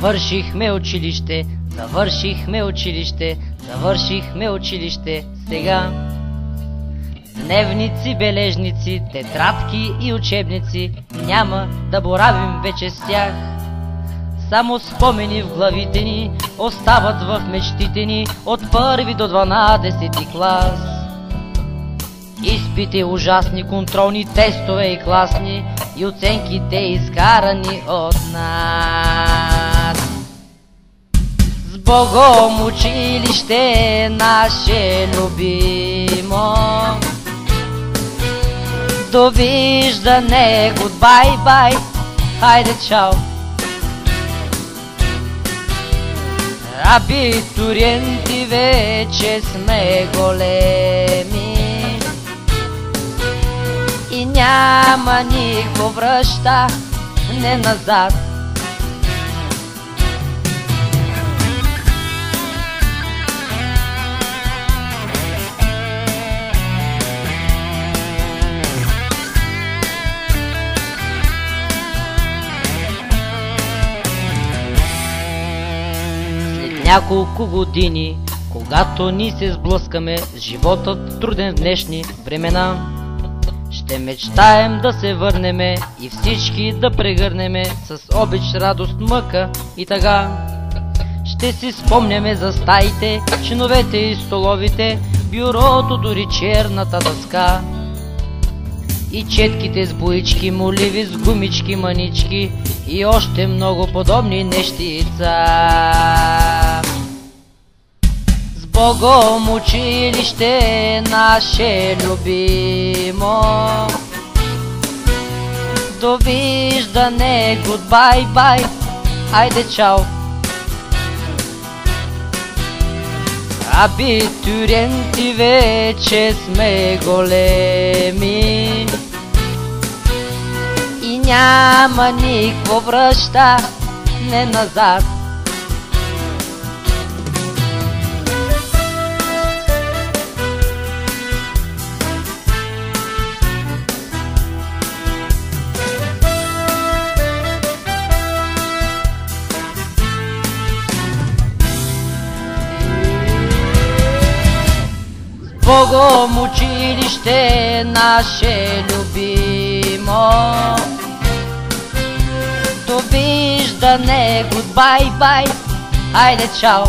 Завършихме училище, завършихме училище, завършихме училище сега. Дневници, бележници, тетрадки и учебници, няма да боравим вече с тях. Само спомени в главите ни остават в мечтите ни от първи до 12 клас. Изпити ужасни, контролни тестове и класни, и оценките изкарани от нас. С Богом училище наше любимо, довиждане, гудбай, бай, хайде чао. Абитуриенти вече сме големи и няма никакво връщане назад. Няколко години, когато ни се сблъскаме с животът труден в днешни времена, ще мечтаем да се върнеме и всички да прегърнеме с обич, радост, мъка и тъга. Ще си спомняме за стаите, чиновете и столовите, бюрото, дори черната дъска и четките с боички, моливи с гумички, манички и още много подобни нещица. С Богом училище наше любимо, довиждане, гудбай, бай, айде чао. Абитуриенти вече сме големи и няма никакво връщане назад. Богом училище наше любимо, довиждане, гудбай, бай, айде чао.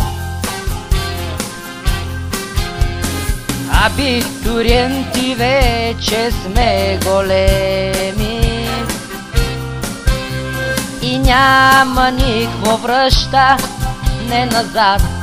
Абитуриенти вече сме големи и няма никакво връщане назад.